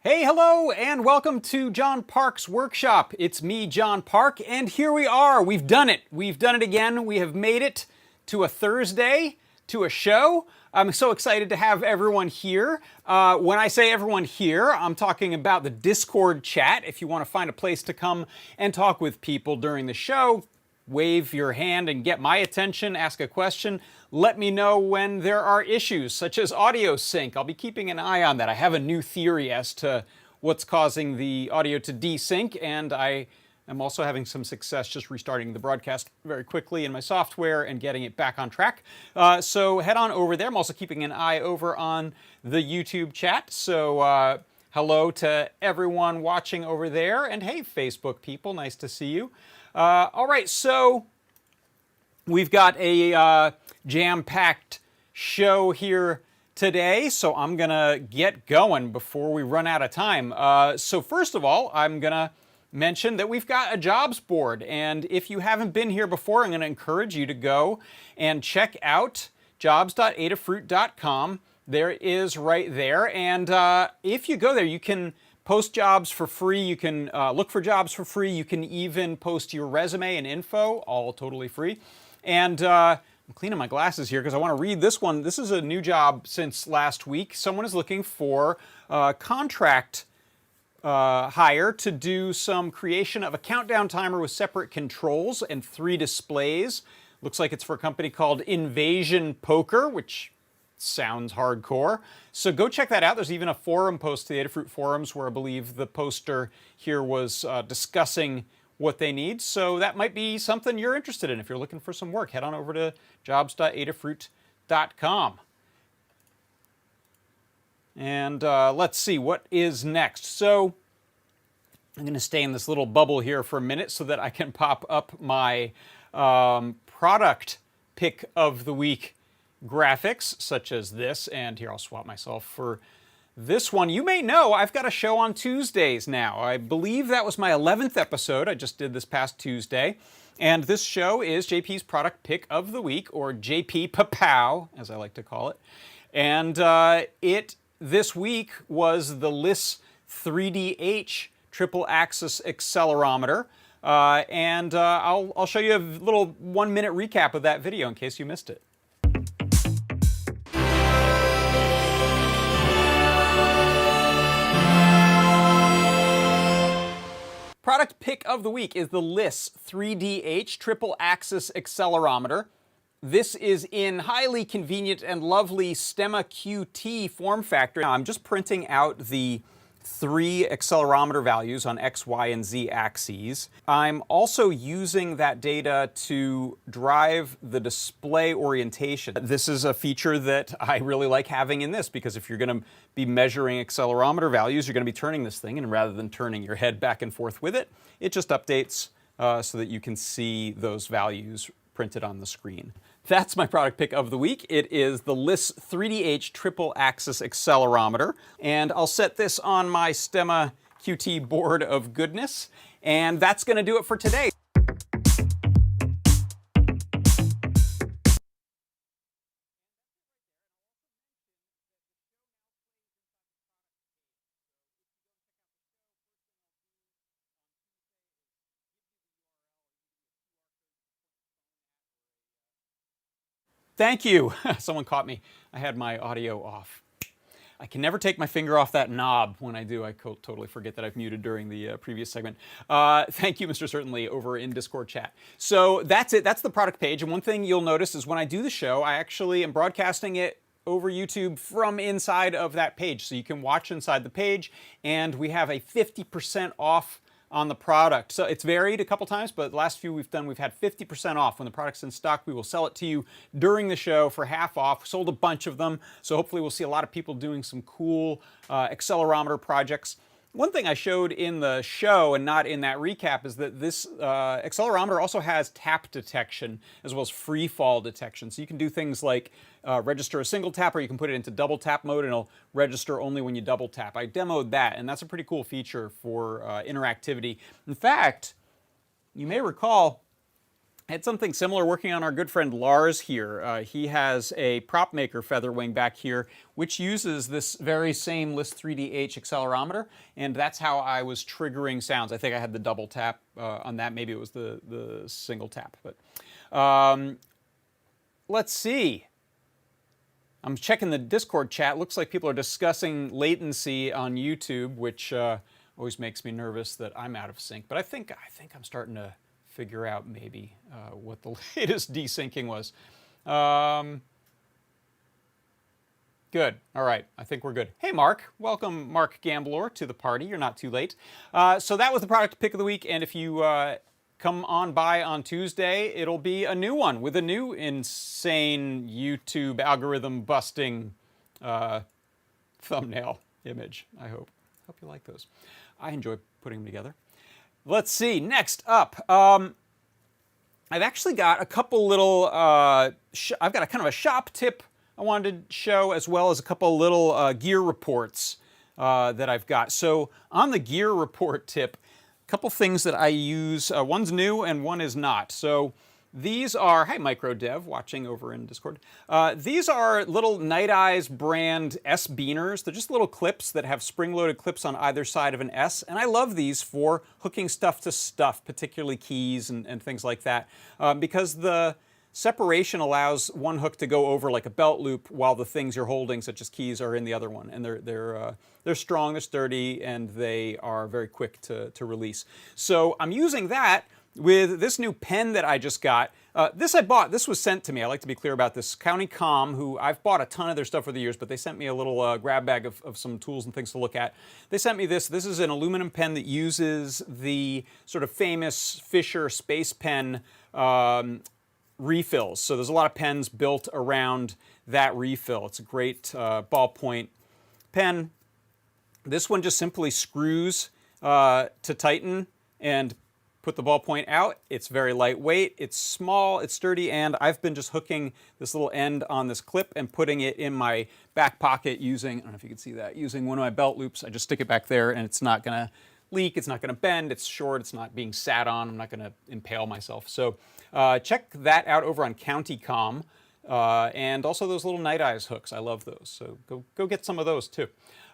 Hey, hello, and welcome to John Park's workshop. It's me, John Park, and here we are. We've done it. We've done it again. We have made it to a Thursday, to a show. I'm so excited to have everyone here. When I say everyone here, I'm talking about the Discord chat. If you want to find a place to come and talk with people during the show, wave your hand and get my attention, ask a question. Let me know when there are issues, such as audio sync. I'll be keeping an eye on that. I have a new theory as to what's causing the audio to desync, and I am also having some success just restarting the broadcast very quickly in my software and getting it back on track. So head on over there. I'm also keeping an eye over on the YouTube chat. So hello to everyone watching over there. And hey, Facebook people, nice to see you. All right, so we've got a jam-packed show here today, so I'm going to get going before we run out of time. So first of all, I'm going to mention that we've got a jobs board, and if you haven't been here before, I'm going to encourage you to go and check out jobs.adafruit.com. There it is right there, and if you go there, you can post jobs for free, you can look for jobs for free, you can even post your resume and info, all totally free. And I'm cleaning my glasses here because I want to read this one. This is a new job since last week. Someone is looking for contract hire to do some creation of a countdown timer with separate controls and 3 displays. Looks like it's for a company called Invasion Poker, which sounds hardcore. So go check that out. There's even a forum post to the Adafruit forums where I believe the poster here was discussing what they need. So that might be something you're interested in. If you're looking for some work, head on over to jobs.adafruit.com. And let's see, what is next? So I'm going to stay in this little bubble here for a minute so that I can pop up my product pick of the week graphics, such as this. And here, I'll swap myself for this one. You may know I've got a show on Tuesdays now. I believe that was my 11th episode I just did this past Tuesday. And this show is JP's product pick of the week, or JP Papow, as I like to call it. And this week was the LIS 3DH triple axis accelerometer. And I'll show you a little 1-minute recap of that video in case you missed it. Product pick of the week is the LIS 3DH triple axis accelerometer. This is in highly convenient and lovely Stemma QT form factor. Now, I'm just printing out the 3 accelerometer values on X, Y, and Z axes. I'm also using that data to drive the display orientation. This is a feature that I really like having in this, because if you're going to be measuring accelerometer values, you're going to be turning this thing, and rather than turning your head back and forth with it, it just updates so that you can see those values printed on the screen. That's my product pick of the week. It is the LIS 3DH triple axis accelerometer, and I'll set this on my Stemma QT board of goodness, and that's going to do it for today. Thank you. Someone caught me. I had my audio off. I can never take my finger off that knob. When I do, I totally forget that I've muted during the previous segment. Thank you, Mr. Certainly, over in Discord chat. So that's it. That's the product page. And one thing you'll notice is when I do the show, I actually am broadcasting it over YouTube from inside of that page. So you can watch inside the page, and we have a 50% off on the product. So it's varied a couple times, but the last few we've done, we've had 50% off. When the product's in stock, we will sell it to you during the show for half off. We sold a bunch of them, so hopefully we'll see a lot of people doing some cool accelerometer projects. One thing I showed in the show and not in that recap is that this accelerometer also has tap detection as well as free fall detection. So you can do things like register a single tap, or you can put it into double tap mode and it'll register only when you double tap. I demoed that, and that's a pretty cool feature for interactivity. In fact, you may recall I had something similar working on our good friend Lars here. He has a prop maker Featherwing back here, which uses this very same List3D-H accelerometer, and that's how I was triggering sounds. I think I had the double tap on that. Maybe it was the single tap. But let's see. I'm checking the Discord chat. Looks like people are discussing latency on YouTube, which always makes me nervous that I'm out of sync. But I think I'm starting to figure out maybe what the latest desyncing was. Good. All right. I think we're good. Hey, Mark. Welcome, Mark Gambler, to the party. You're not too late. So that was the product pick of the week. And if you come on by on Tuesday, it'll be a new one with a new insane YouTube algorithm busting thumbnail image, I hope. Hope you like those. I enjoy putting them together. Let's see. Next up, I've actually got a couple little. I've got a kind of a shop tip I wanted to show, as well as a couple little gear reports that I've got. So on the gear report tip, a couple things that I use. One's new and one is not. So these are, hi MicroDev, watching over in Discord. These are little Night Eyes brand S beaners. They're just little clips that have spring-loaded clips on either side of an S, and I love these for hooking stuff to stuff, particularly keys and things like that, because the separation allows one hook to go over like a belt loop while the things you're holding, such as keys, are in the other one. And they're strong, they're sturdy, and they are very quick to release. So I'm using that with this new pen that I just got. This I bought. This was sent to me. I like to be clear about this. County Com, who I've bought a ton of their stuff over the years, but they sent me a little grab bag of some tools and things to look at. They sent me this. This is an aluminum pen that uses the sort of famous Fisher Space Pen refills. So there's a lot of pens built around that refill. It's a great ballpoint pen. This one just simply screws to tighten and put the ballpoint out. It's very lightweight, it's small, it's sturdy, and I've been just hooking this little end on this clip and putting it in my back pocket using, I don't know if you can see that, using one of my belt loops. I just stick it back there and it's not gonna leak, it's not gonna bend, it's short, it's not being sat on, I'm not gonna impale myself. So check that out over on County Com. And also those little Night Eyes hooks, I love those. So go get some of those too.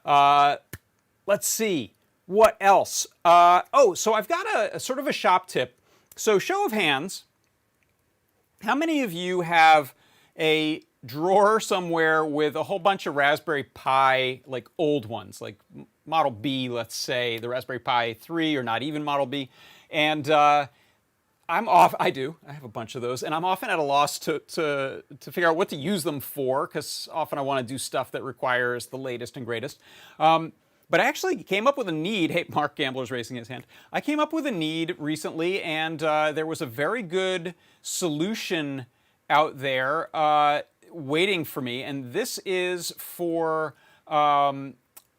Let's see. What else? So I've got a sort of a shop tip. So show of hands, how many of you have a drawer somewhere with a whole bunch of Raspberry Pi, like old ones, like Model B, let's say, the Raspberry Pi 3 or not even Model B, and I have a bunch of those, and I'm often at a loss to figure out what to use them for, because often I want to do stuff that requires the latest and greatest. But I actually came up with a need. Hey, Mark Gambler's raising his hand. I came up with a need recently, and there was a very good solution out there waiting for me. And this is for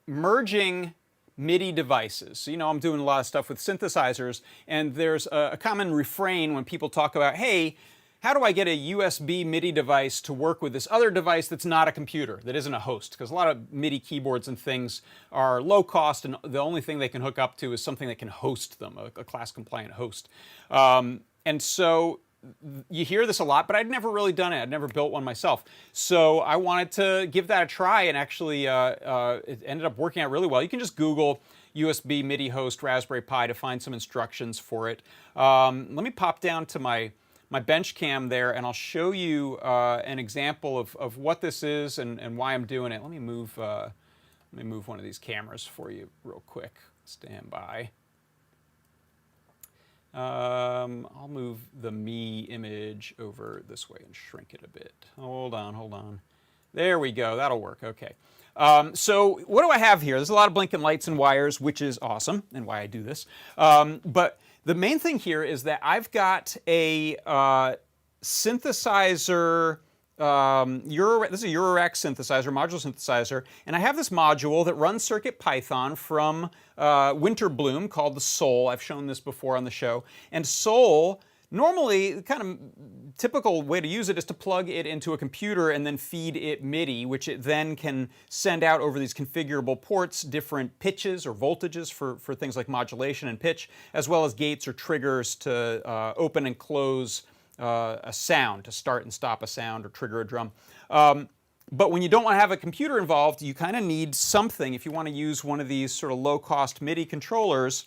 merging MIDI devices. So, I'm doing a lot of stuff with synthesizers, and there's a common refrain when people talk about, hey, how do I get a USB MIDI device to work with this other device that's not a computer, that isn't a host? Because a lot of MIDI keyboards and things are low cost, and the only thing they can hook up to is something that can host them, a class-compliant host. And so you hear this a lot, but I'd never really done it. I'd never built one myself. So I wanted to give that a try, and actually it ended up working out really well. You can just Google USB MIDI host Raspberry Pi to find some instructions for it. Let me pop down to my my bench cam there, and I'll show you an example of what this is and why I'm doing it. Let me move one of these cameras for you real quick. Stand by. I'll move the me image over this way and shrink it a bit. Hold on. There we go. That'll work. Okay. So what do I have here? There's a lot of blinking lights and wires, which is awesome, and why I do this. But the main thing here is that I've got a synthesizer. This is a Eurorack synthesizer, module synthesizer, and I have this module that runs CircuitPython from Winterbloom called the Soul. I've shown this before on the show. And Soul, normally, the kind of typical way to use it is to plug it into a computer and then feed it MIDI, which it then can send out over these configurable ports, different pitches or voltages for things like modulation and pitch, as well as gates or triggers to open and close a sound, to start and stop a sound or trigger a drum. But when you don't want to have a computer involved, you kind of need something. If you want to use one of these sort of low-cost MIDI controllers,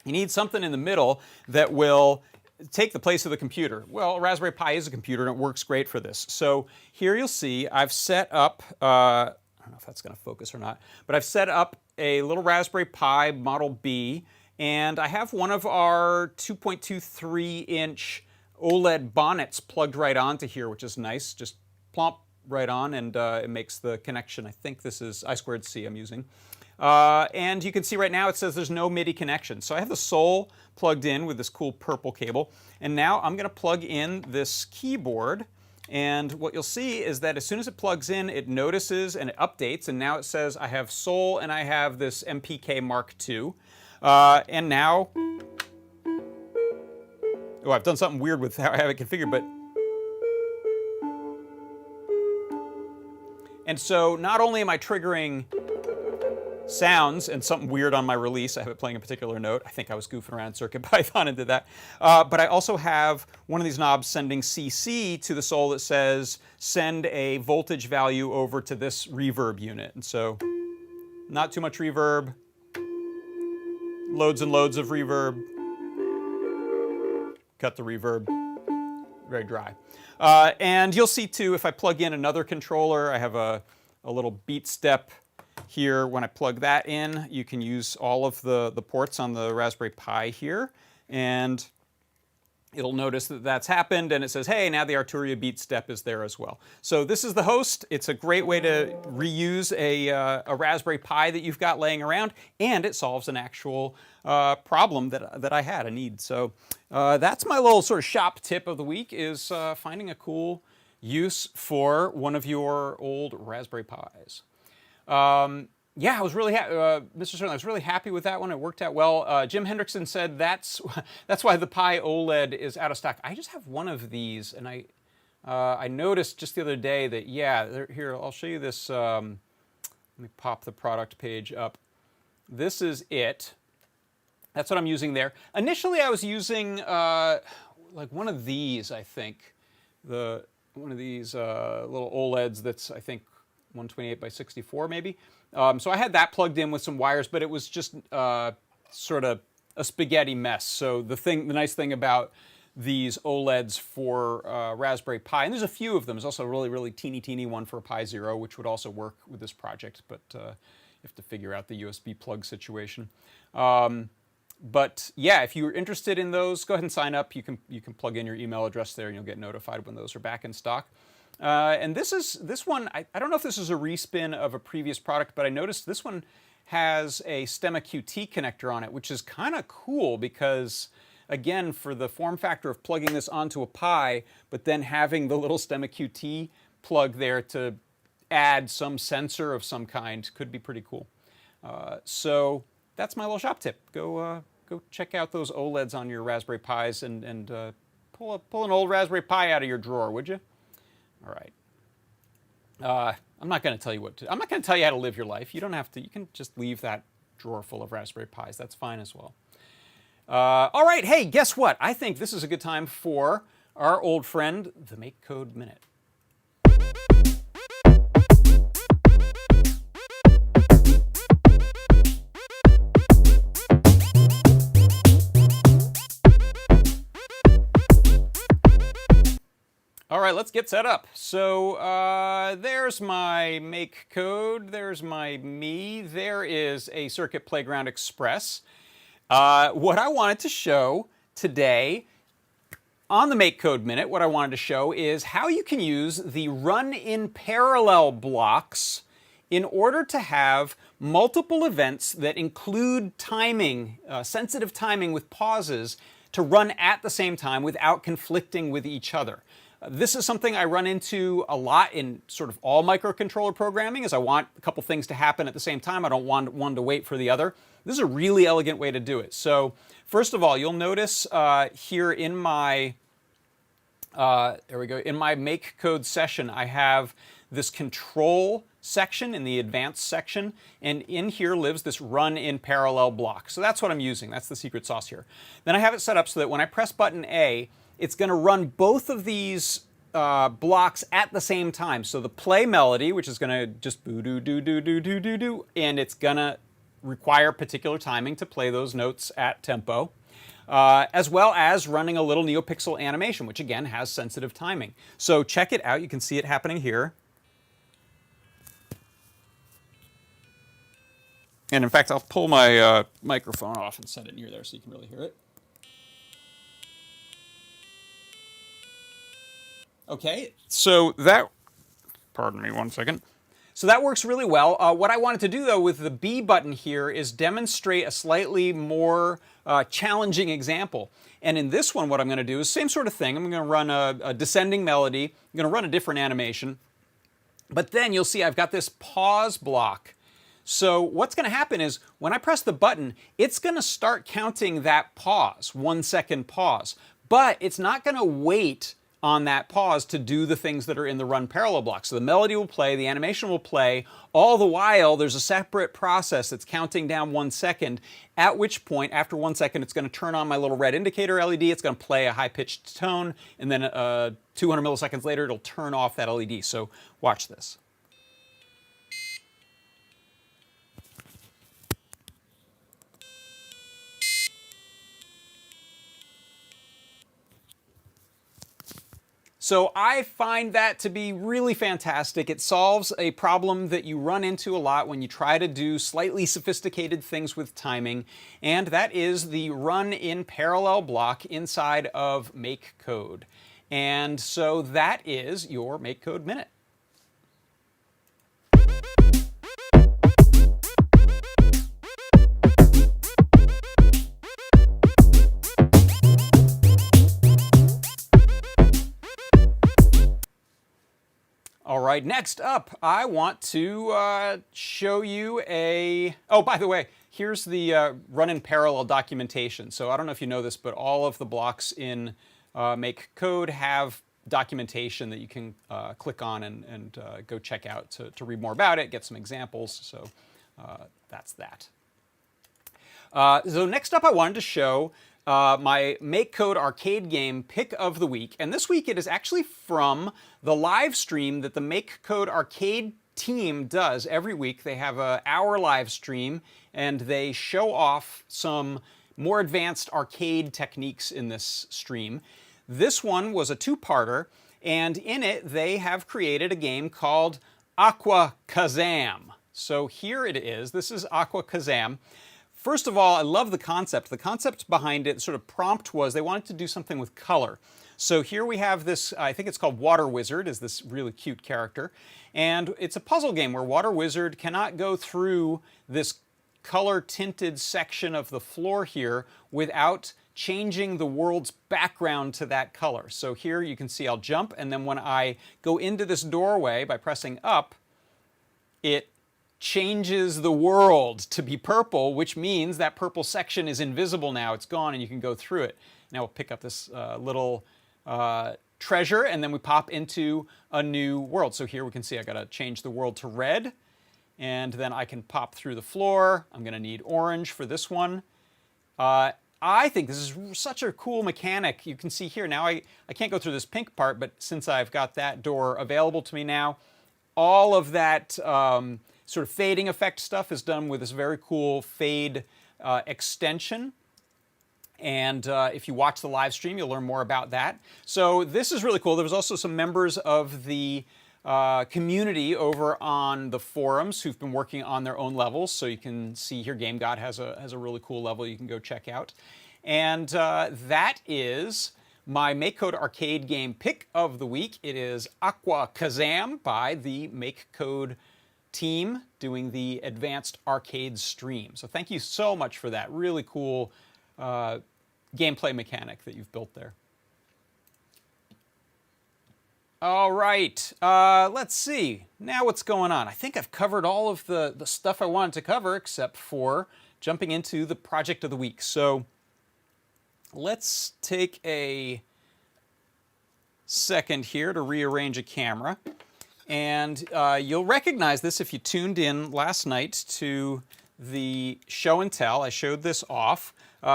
you need something in the middle that will take the place of the computer. Well, a Raspberry Pi is a computer, and it works great for this. So here you'll see I've set up, I don't know if that's going to focus or not, but I've set up a little Raspberry Pi Model B, and I have one of our 2.23-inch OLED bonnets plugged right onto here, which is nice. Just plomp right on, and it makes the connection. I think this is I2C I'm using. And you can see right now it says there's no MIDI connection. So I have the Soul plugged in with this cool purple cable. And now I'm going to plug in this keyboard. And what you'll see is that as soon as it plugs in, it notices and it updates. And now it says I have Soul and I have this MPK Mark II. And now... Oh, I've done something weird with how I have it configured, but... And so not only am I triggering sounds and something weird on my release, I have it playing a particular note. I think I was goofing around CircuitPython and did that. But I also have one of these knobs sending CC to the Soul that says, send a voltage value over to this reverb unit. And so not too much reverb, loads and loads of reverb. Cut the reverb, very dry. And you'll see too, if I plug in another controller, I have a little beat step here. When I plug that in, you can use all of the ports on the Raspberry Pi here, and it'll notice that that's happened, and it says, hey, now the Arturia beat step is there as well. So this is the host. It's a great way to reuse a Raspberry Pi that you've got laying around, and it solves an actual problem that I had, a need. So that's my little sort of shop tip of the week, is finding a cool use for one of your old Raspberry Pis. Yeah, I was really Mr. Stern, I was really happy with that one. It worked out well. Jim Hendrickson said that's why the Pi OLED is out of stock. I just have one of these, and I noticed just the other day that, yeah, here, I'll show you this. Let me pop the product page up. This is it. That's what I'm using there. Initially, I was using like one of these, I think. One of these little OLEDs that's, I think, 128 by 64 maybe. So I had that plugged in with some wires, but it was just sort of a spaghetti mess. So the nice thing about these OLEDs for Raspberry Pi, and there's a few of them. There's also a really, really teeny one for a Pi Zero, which would also work with this project, but you have to figure out the USB plug situation. But yeah, if you're interested in those, go ahead and sign up. You can plug in your email address there, and you'll get notified when those are back in stock. And this one, I don't know if this is a respin of a previous product, but I noticed this one has a Stemma QT connector on it, which is kind of cool because, again, for the form factor of plugging this onto a Pi, but then having the little Stemma QT plug there to add some sensor of some kind could be pretty cool. So that's my little shop tip. Go check out those OLEDs on your Raspberry Pis and pull an old Raspberry Pi out of your drawer, would you? All right. I'm not going to tell you I'm not going to tell you how to live your life. You don't have to. You can just leave that drawer full of Raspberry Pis. That's fine as well. All right. Hey, guess what? I think this is a good time for our old friend, the MakeCode Minute. All right, let's get set up. So there's my MakeCode, there's my me, there is a Circuit Playground Express. What I wanted to show today on the MakeCode Minute, what I wanted to show is how you can use the run in parallel blocks in order to have multiple events that include timing, sensitive timing with pauses to run at the same time without conflicting with each other. This is something I run into a lot in sort of all microcontroller programming, as I want a couple things to happen at the same time. I don't want one to wait for the other. This is a really elegant way to do it. So first of all, you'll notice here in my, there we go, in my MakeCode session, I have this control section in the advanced section, and in here lives this run in parallel block. So that's what I'm using. That's the secret sauce here. Then I have it set up so that when I press button A, it's going to run both of these blocks at the same time. So the play melody, which is going to just boo-doo-doo-doo-doo-doo-doo-doo, and it's going to require particular timing to play those notes at tempo, as well as running a little NeoPixel animation, which again has sensitive timing. So check it out. You can see it happening here. And in fact, I'll pull my microphone off and set it near there so you can really hear it. Okay, so that, pardon me one second. So that works really well. What I wanted to do though with the B button here is demonstrate a slightly more challenging example. And in this one, what I'm going to do is same sort of thing. I'm going to run a descending melody. I'm going to run a different animation. But then you'll see I've got this pause block. So what's going to happen is when I press the button, it's going to start counting that pause, 1 second pause. But it's not going to wait on that pause to do the things that are in the run parallel block. So the melody will play, the animation will play, all the while there's a separate process that's counting down 1 second, at which point, after 1 second, it's going to turn on my little red indicator LED, it's going to play a high-pitched tone, and then 200 milliseconds later, it'll turn off that LED. So watch this. So I find that to be really fantastic. It solves a problem that you run into a lot when you try to do slightly sophisticated things with timing, and that is the run in parallel block inside of MakeCode. And so that is your MakeCode Minute. All right, next up, I want to show you a... Oh, by the way, here's the run in parallel documentation. So I don't know if you know this, but all of the blocks in MakeCode have documentation that you can click on and go check out to read more about it, get some examples. So that's that. So next up, I wanted to show my MakeCode arcade game pick of the week. And this week it is actually from the live stream that the MakeCode arcade team does every week. They have an hour live stream and they show off some more advanced arcade techniques in this stream. This one was a two-parter, and in it they have created a game called Aqua Kazam. So here it is. This is Aqua Kazam. First of all, I love the concept. The concept behind it, sort of prompt, was they wanted to do something with color. So here we have this, I think it's called Water Wizard, is this really cute character. And it's a puzzle game where Water Wizard cannot go through this color-tinted section of the floor here without changing the world's background to that color. So here you can see I'll jump, and then when I go into this doorway by pressing up, it changes the world to be purple, which means that purple section is invisible now. It's gone and you can go through it. Now we'll pick up this little treasure, and then we pop into a new world. So here we can see I gotta change the world to red, and then I can pop through the floor. I'm gonna need orange for this one. I think this is such a cool mechanic. You can see here now I can't go through this pink part, but since I've got that door available to me now, all of that sort of fading effect stuff is done with this very cool fade extension. And if you watch the live stream, you'll learn more about that. So this is really cool. There was also some members of the community over on the forums who've been working on their own levels. So you can see here, Game God has a really cool level you can go check out. And that is my MakeCode arcade game pick of the week. It is Aqua Kazam by the MakeCode team doing the advanced arcade stream. So thank you so much for that. Really cool gameplay mechanic that you've built there. All right, let's see. Now what's going on? I think I've covered all of the stuff I wanted to cover except for jumping into the project of the week. So let's take a second here to rearrange a camera. And you'll recognize this if you tuned in last night to the show and tell. I showed this off.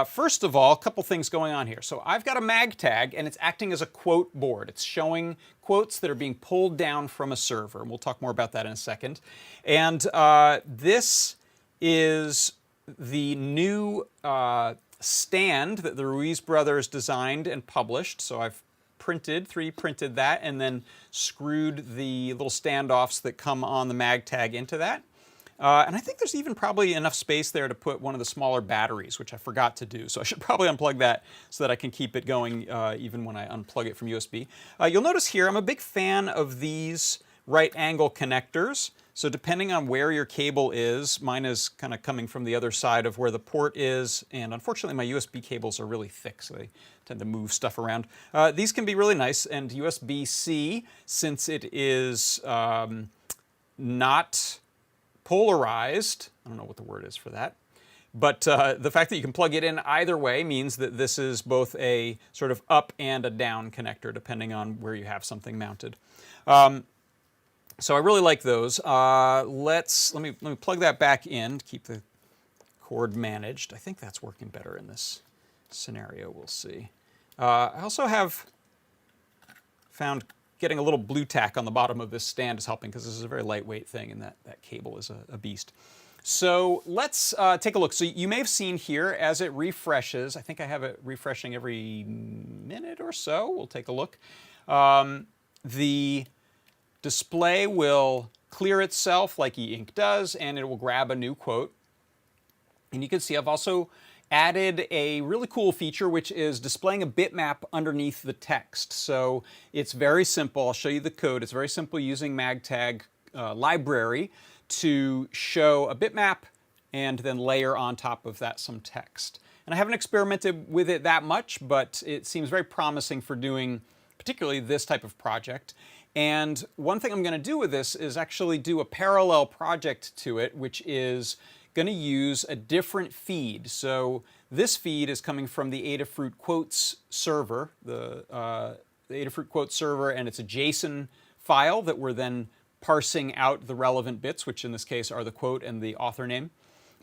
First of all, a couple things going on here. So I've got a MagTag, and it's acting as a quote board. It's showing quotes that are being pulled down from a server. And we'll talk more about that in a second. And this is the new stand that the Ruiz brothers designed and published. So I've 3D printed that and then screwed the little standoffs that come on the MagTag into that. And I think there's even probably enough space there to put one of the smaller batteries, which I forgot to do. So I should probably unplug that so that I can keep it going even when I unplug it from USB. You'll notice here I'm a big fan of these right angle connectors. So depending on where your cable is, mine is kind of coming from the other side of where the port is, and unfortunately my USB cables are really thick, so they tend to move stuff around. These can be really nice, and USB-C, since it is not polarized, I don't know what the word is for that, but the fact that you can plug it in either way means that this is both a sort of up and a down connector, depending on where you have something mounted. So I really like those. Let me plug that back in to keep the cord managed. I think that's working better in this scenario. We'll see. I also have found getting a little blue tack on the bottom of this stand is helping because this is a very lightweight thing and that cable is a beast. So let's take a look. So you may have seen here as it refreshes, I think I have it refreshing every minute or so. We'll take a look. The display will clear itself like e-ink does, and it will grab a new quote. And you can see I've also added a really cool feature, which is displaying a bitmap underneath the text. So it's very simple. I'll show you the code. It's very simple using MagTag library to show a bitmap and then layer on top of that some text. And I haven't experimented with it that much, but it seems very promising for doing particularly this type of project. And one thing I'm going to do with this is actually do a parallel project to it, which is going to use a different feed. So this feed is coming from the Adafruit quotes server, the Adafruit quotes server, and it's a JSON file that we're then parsing out the relevant bits, which in this case are the quote and the author name.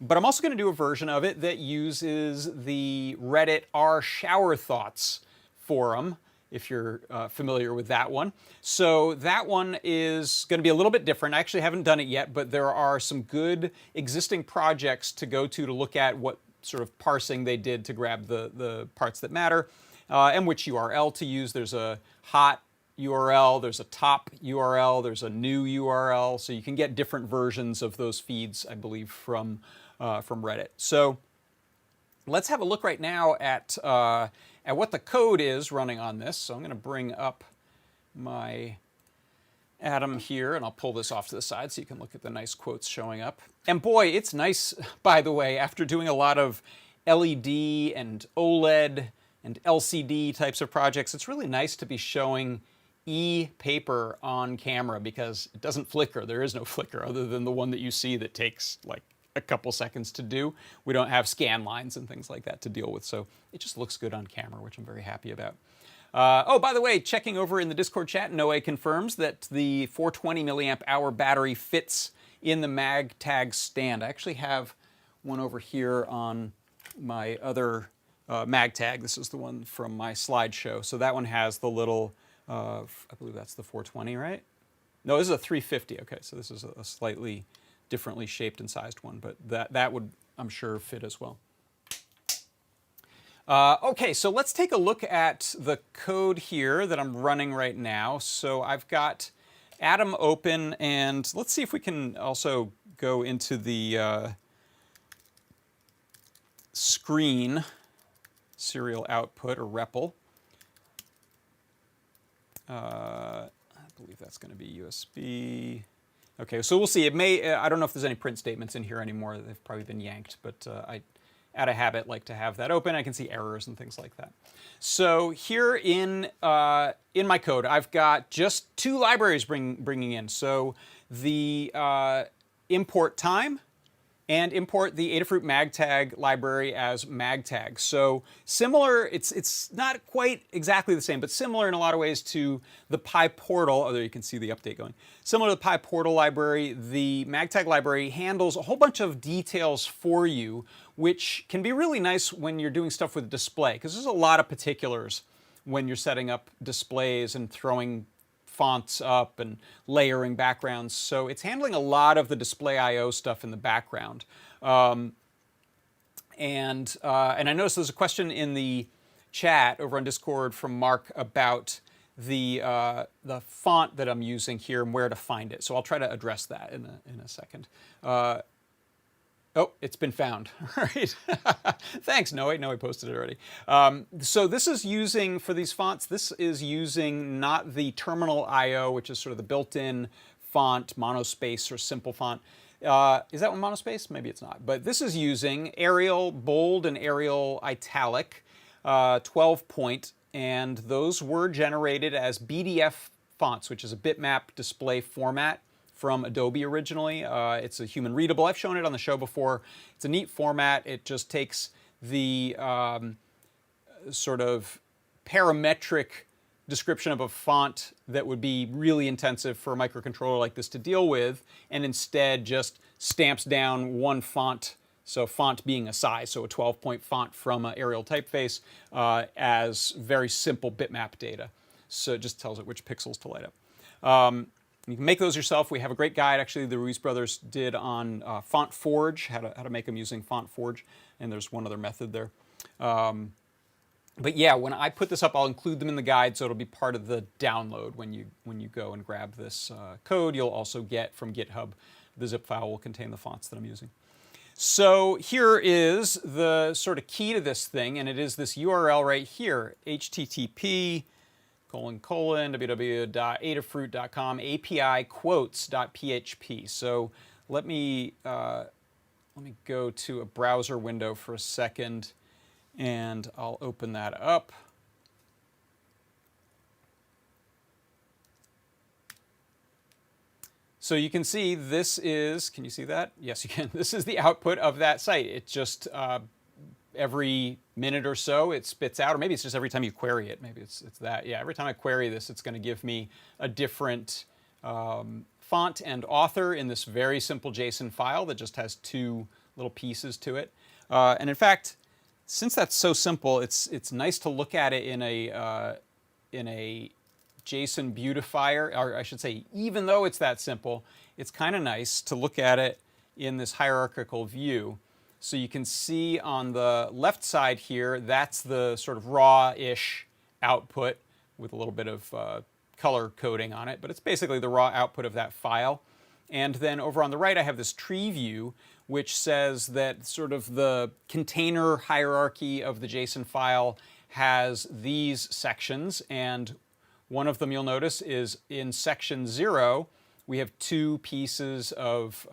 But I'm also going to do a version of it that uses the Reddit r shower thoughts forum, if you're familiar with that one. So that one is going to be a little bit different. I actually haven't done it yet, but there are some good existing projects to go to look at what sort of parsing they did to grab the parts that matter, and which URL to use. There's a hot URL, there's a top URL, there's a new URL, so you can get different versions of those feeds, I believe, from Reddit. So let's have a look right now at what the code is running on this. So I'm going to bring up my Atom here, and I'll pull this off to the side so you can look at the nice quotes showing up. And boy, it's nice, by the way, after doing a lot of LED and OLED and LCD types of projects, it's really nice to be showing e-paper on camera because it doesn't flicker. There is no flicker other than the one that you see that takes like a couple seconds to do. We don't have scan lines and things like that to deal with, so it just looks good on camera, which I'm very happy about. Oh, by the way, checking over in the Discord chat, Noe confirms that the 420 milliamp hour battery fits in the MagTag stand. I actually have one over here on my other MagTag. This is the one from my slideshow. So that one has the little, I believe that's the 420, right? No, this is a 350. Okay, so this is a slightly differently shaped and sized one, but that would, I'm sure, fit as well. Okay, so let's take a look at the code here that I'm running right now. So I've got Atom open, and let's see if we can also go into the screen serial output or REPL. I believe that's going to be USB. Okay, so we'll see. It may, I don't know if there's any print statements in here anymore. They've probably been yanked, but I, out of habit, like to have that open. I can see errors and things like that. So here in my code, I've got just two libraries bringing in. So the import time and import the Adafruit MagTag library as MagTag. So similar, it's not quite exactly the same, but similar in a lot of ways to the Pi Portal, although you can see the update going. Similar to the Pi Portal library, the MagTag library handles a whole bunch of details for you, which can be really nice when you're doing stuff with display, because there's a lot of particulars when you're setting up displays and throwing fonts up and layering backgrounds. So it's handling a lot of the display I/O stuff in the background. And I noticed there's a question in the chat over on Discord from Mark about the font that I'm using here and where to find it. So I'll try to address that in a second. Oh, it's been found. All right. Thanks, Noe. Noe posted it already. So this is using, for these fonts, this is using not the terminal I/O, which is sort of the built-in font, monospace or simple font. Is that one monospace? Maybe it's not. But this is using Arial Bold and Arial Italic, 12 point, and those were generated as BDF fonts, which is a bitmap display format from Adobe originally. It's a human readable. I've shown it on the show before. It's a neat format. It just takes the sort of parametric description of a font that would be really intensive for a microcontroller like this to deal with, and instead just stamps down one font, so font being a size, so a 12-point font from an Arial typeface, as very simple bitmap data. So it just tells it which pixels to light up. You can make those yourself. We have a great guide, actually, the Ruiz brothers did on Font Forge, how to make them using Font Forge, and there's one other method there. But yeah, when I put this up, I'll include them in the guide, so it'll be part of the download when you go and grab this code. You'll also get from GitHub, the zip file will contain the fonts that I'm using. So here is the sort of key to this thing, and it is this URL right here, http www.adafruit.com API quotes.php. So let me go to a browser window for a second, and I'll open that up. So you can see this is, can you see that? Yes, you can. This is the output of that site. It just every minute or so it spits out, or maybe it's just every time you query it. Maybe it's that. Yeah, every time I query this, it's going to give me a different font and author in this very simple JSON file that just has two little pieces to it. And in fact, since that's so simple, it's nice to look at it in a JSON beautifier, or I should say, even though it's that simple, it's kind of nice to look at it in this hierarchical view. So you can see on the left side here, that's the sort of raw-ish output with a little bit of color coding on it, but it's basically the raw output of that file. And then over on the right, I have this tree view, which says that sort of the container hierarchy of the JSON file has these sections, and one of them you'll notice is in section 0, we have two pieces of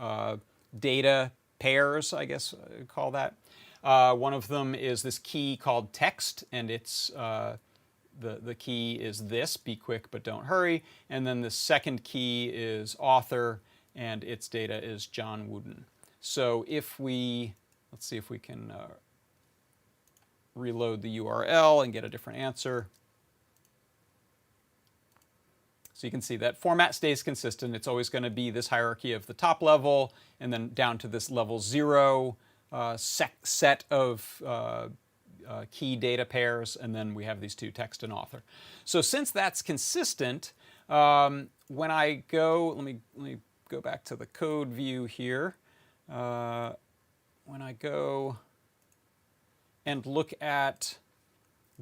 data pairs, I guess I'd call that. One of them is this key called text, and it's the key is this, be quick but don't hurry. And then the second key is author, and its data is John Wooden. So if we, let's see if we can reload the URL and get a different answer. So you can see that format stays consistent. It's always going to be this hierarchy of the top level and then down to this level 0 set of key data pairs, and then we have these two, text and author. So since that's consistent, when I go, let me go back to the code view here. When I go and look at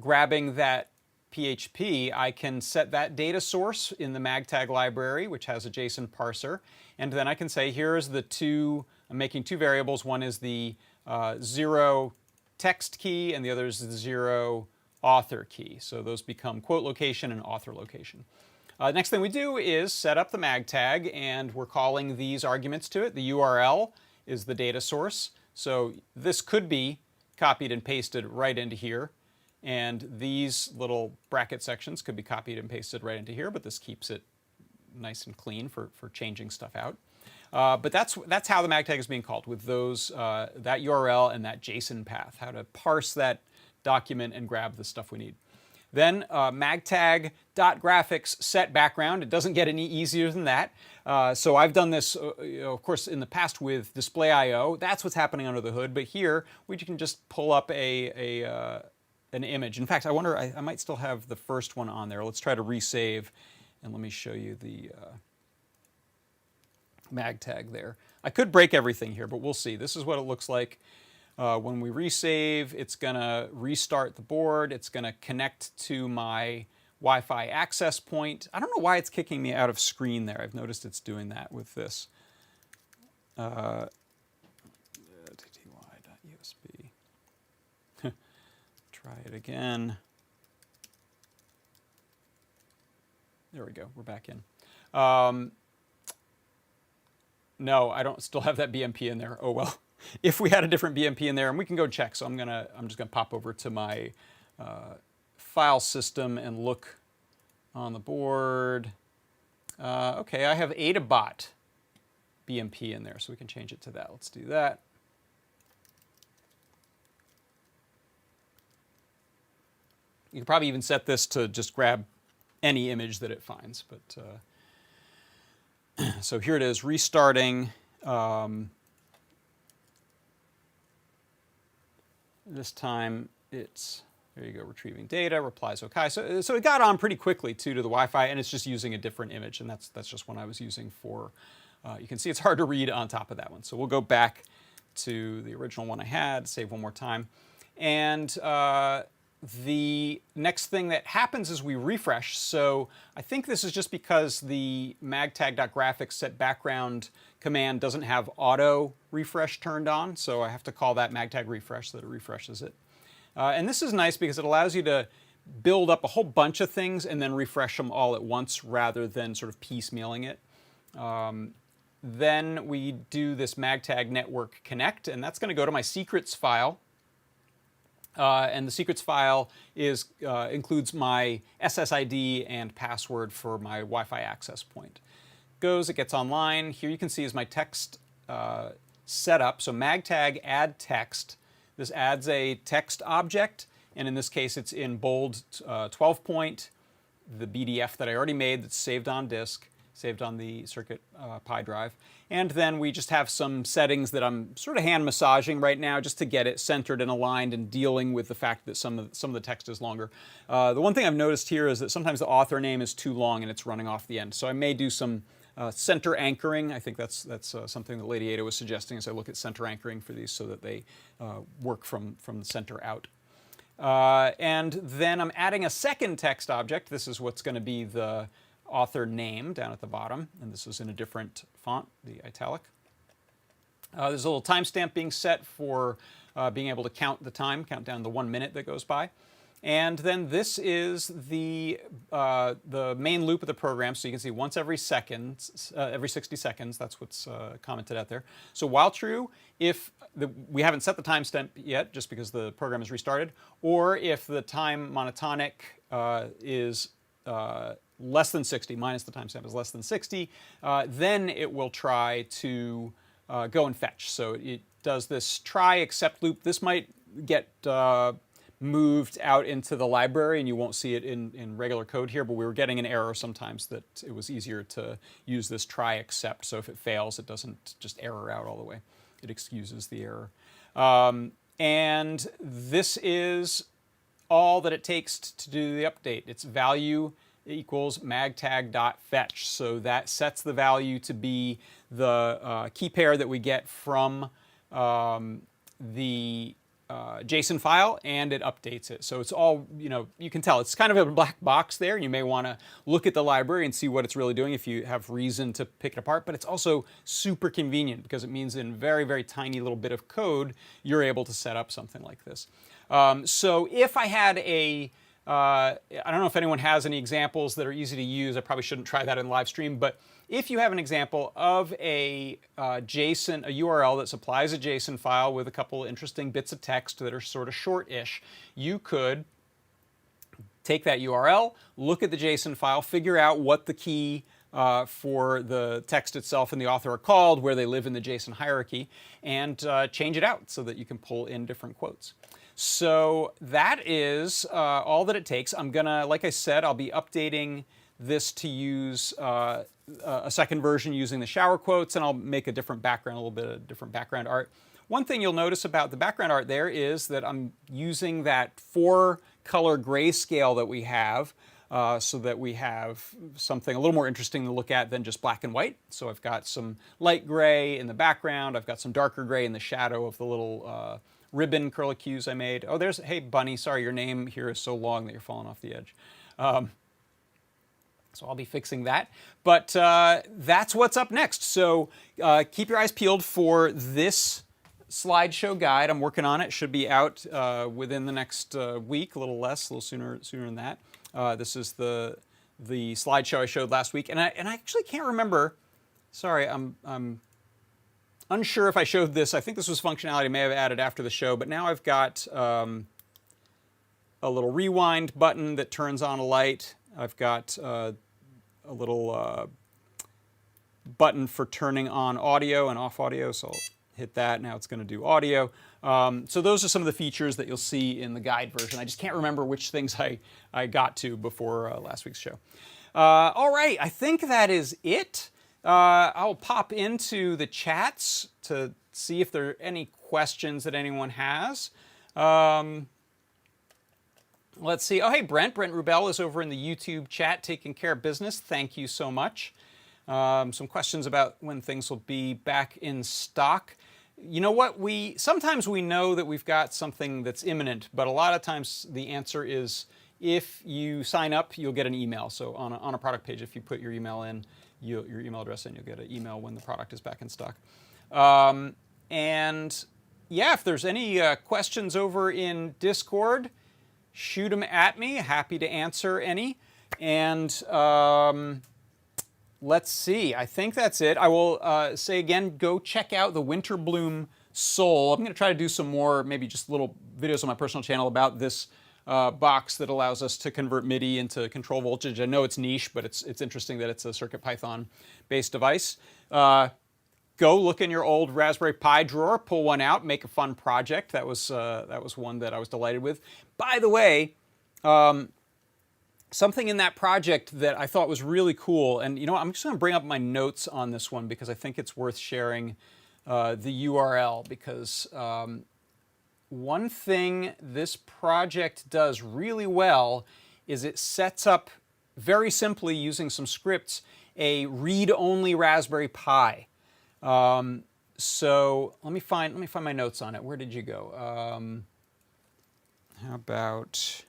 grabbing that PHP, I can set that data source in the MagTag library, which has a JSON parser, and then I can say, here's the two, I'm making two variables. One is the 0 text key, and the other is the 0 author key. So those become quote location and author location. Next thing we do is set up the MagTag, and we're calling these arguments to it. The URL is the data source. So this could be copied and pasted right into here. And these little bracket sections could be copied and pasted right into here, but this keeps it nice and clean for changing stuff out. But that's how the MagTag is being called, with those that URL and that JSON path, how to parse that document and grab the stuff we need. Then MagTag.graphics set background. It doesn't get any easier than that. So I've done this, of course, in the past with display.io. That's what's happening under the hood. But here, we can just pull up an image. In fact, I wonder, I might still have the first one on there. Let's try to resave, and let me show you the MagTag there. I could break everything here, but we'll see. This is what it looks like. When we resave, it's going to restart the board. It's going to connect to my Wi-Fi access point. I don't know why it's kicking me out of screen there. I've noticed it's doing that with this. TTY.usb. Try it again. There we go. We're back in. No, I don't still have that BMP in there. Oh well. If we had a different BMP in there, and we can go check. So I'm just gonna pop over to my file system and look on the board. Okay, I have Adabot BMP in there, so we can change it to that. Let's do that. You can probably even set this to just grab any image that it finds. But so here it is, restarting. This time it's, there you go, retrieving data, replies okay. So it got on pretty quickly too to the Wi-Fi, and it's just using a different image, and that's just one I was using for, you can see it's hard to read on top of that one. So we'll go back to the original one I had, save one more time. And the next thing that happens is we refresh. So I think this is just because the MagTag.graphics set background command doesn't have auto refresh turned on. So I have to call that MagTag refresh so that it refreshes it. And this is nice because it allows you to build up a whole bunch of things and then refresh them all at once rather than sort of piecemealing it. Then we do this MagTag network connect, and that's going to go to my secrets file. And the secrets file includes my SSID and password for my Wi-Fi access point. It gets online. Here you can see is my text setup. So MagTag add text. This adds a text object, and in this case it's in bold 12 point, the BDF that I already made that's saved on disk, saved on the Circuit Pi drive. And then we just have some settings that I'm sort of hand massaging right now just to get it centered and aligned and dealing with the fact that some of the text is longer. The one thing I've noticed here is that sometimes the author name is too long and it's running off the end. So I may do some center anchoring. I think that's something that Lady Ada was suggesting as I look at center anchoring for these so that they work from the center out. And then I'm adding a second text object. This is what's going to be the author name down at the bottom, and this is in a different font, the italic. There's a little timestamp being set for being able to count the time, count down the 1 minute that goes by. And then this is the main loop of the program, so you can see once every second, every 60 seconds, that's what's commented out there. So while true, if we haven't set the timestamp yet, just because the program is restarted, or if the time monotonic is less than 60, minus the timestamp is less than 60, then it will try to go and fetch. So it does this try except loop. This might get moved out into the library and you won't see it in regular code here, but we were getting an error sometimes that it was easier to use this try except. So if it fails, it doesn't just error out all the way. It excuses the error. And this is all that it takes to do the update. It's value equals magtag.fetch. So that sets the value to be the key pair that we get from the JSON file and it updates it. So it's all, you can tell it's kind of a black box there. You may want to look at the library and see what it's really doing if you have reason to pick it apart, but it's also super convenient because it means in very, very tiny little bit of code, you're able to set up something like this. So if I had I don't know if anyone has any examples that are easy to use. I probably shouldn't try that in live stream, but if you have an example of a JSON, a URL that supplies a JSON file with a couple interesting bits of text that are sort of short-ish, you could take that URL, look at the JSON file, figure out what the key for the text itself and the author are called, where they live in the JSON hierarchy, and change it out so that you can pull in different quotes. So that is all that it takes. I'm gonna, like I said, I'll be updating this to use a second version using the shower quotes, and I'll make a different background, a little bit of different background art. One thing you'll notice about the background art there is that I'm using that 4-color grayscale that we have, so that we have something a little more interesting to look at than just black and white. So I've got some light gray in the background, I've got some darker gray in the shadow of the little ribbon curlicues I made. Oh, hey Bunny, sorry, your name here is so long that you're falling off the edge. So I'll be fixing that. But that's what's up next. So keep your eyes peeled for this slideshow guide. I'm working on it. It should be out within the next week, a little less, a little sooner than that. This is the slideshow I showed last week. And I actually can't remember. Sorry, I'm unsure if I showed this. I think this was functionality I may have added after the show, but now I've got a little rewind button that turns on a light. I've got a little button for turning on audio and off audio, so I'll hit that. Now it's going to do audio. So those are some of the features that you'll see in the guide version. I just can't remember which things I got to before last week's show. All right, I think that is it. I'll pop into the chats to see if there are any questions that anyone has. Let's see. Oh, hey, Brent. Brent Rubel is over in the YouTube chat taking care of business. Thank you so much. Some questions about when things will be back in stock. You know what? Sometimes we know that we've got something that's imminent, but a lot of times the answer is if you sign up, you'll get an email. So on a product page, if you put your email in, your email address in, you'll get an email when the product is back in stock. And yeah, if there's any questions over in Discord, shoot them at me. Happy to answer any. And let's see. I think that's it. I will say again, go check out the Winter Bloom Soul. I'm going to try to do some more, maybe just little videos on my personal channel about this box that allows us to convert MIDI into control voltage. I know it's niche, but it's interesting that it's a CircuitPython-based device. Go look in your old Raspberry Pi drawer, pull one out, make a fun project. That was one that I was delighted with. By the way, something in that project that I thought was really cool, and you know what, I'm just going to bring up my notes on this one because I think it's worth sharing the URL, because one thing this project does really well is it sets up very simply using some scripts a read-only Raspberry Pi. So let me find my notes on it. Where did you go? How about,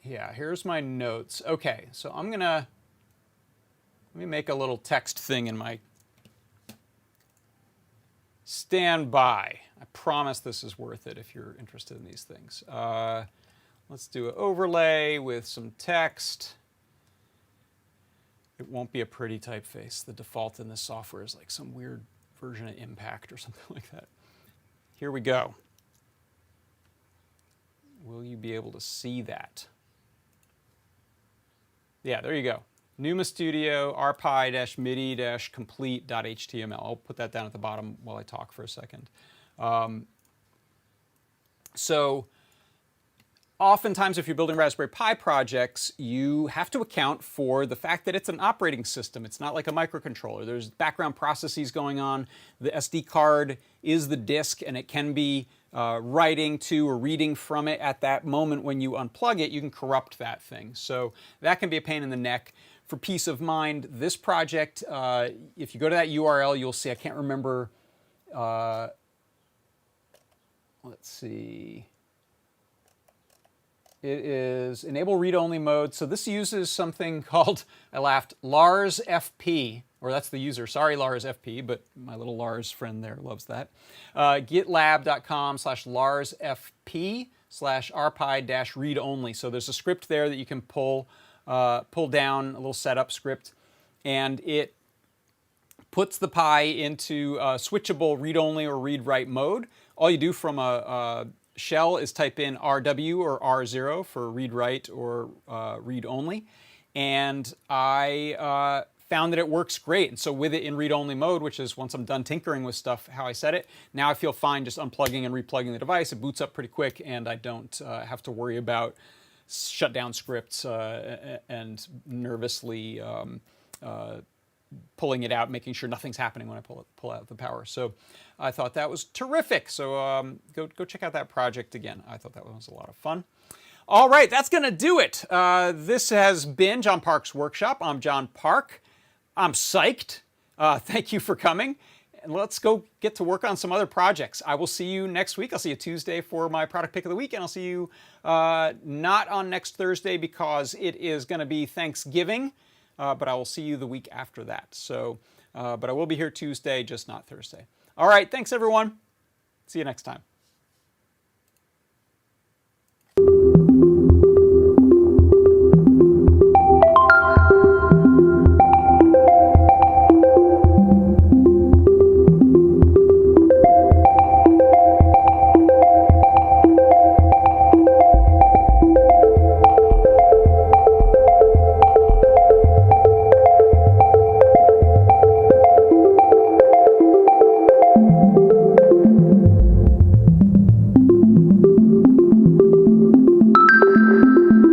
yeah, here's my notes. Okay, so let me make a little text thing in my stand by. I promise this is worth it if you're interested in these things. Let's do an overlay with some text. It won't be a pretty typeface. The default in this software is like some weird version of Impact or something like that. Here we go. Will you be able to see that? Yeah, there you go. Numa Studio rpi-midi-complete.html. I'll put that down at the bottom while I talk for a second. So oftentimes, if you're building Raspberry Pi projects, you have to account for the fact that it's an operating system. It's not like a microcontroller. There's background processes going on. The SD card is the disk, and it can be writing to or reading from it at that moment. When you unplug it, you can corrupt that thing. So that can be a pain in the neck. For peace of mind, this project, if you go to that URL, you'll see, I can't remember let's see. It is enable read-only mode. So this uses something called, I laughed, Lars FP, or that's the user. Sorry, Lars FP, but my little Lars friend there loves that. GitLab.com/Lars FP/rpi-read-only. So there's a script there that you can pull down, a little setup script, and it puts the Pi into switchable read-only or read-write mode. All you do from a shell is type in RW or R0 for read-write or read-only, and I found that it works great. And so with it in read-only mode, which is once I'm done tinkering with stuff how I set it, now I feel fine just unplugging and replugging the device. It boots up pretty quick, and I don't have to worry about shutdown scripts and nervously pulling it out, making sure nothing's happening when I pull out the power. So I thought that was terrific. So go check out that project again. I thought that was a lot of fun. All right, that's going to do it. This has been John Park's Workshop. I'm John Park. I'm psyched. Thank you for coming. And let's go get to work on some other projects. I will see you next week. I'll see you Tuesday for my product pick of the week, and I'll see you not on next Thursday because it is going to be Thanksgiving. But I will see you the week after that. So, but I will be here Tuesday, just not Thursday. All right, thanks everyone. See you next time.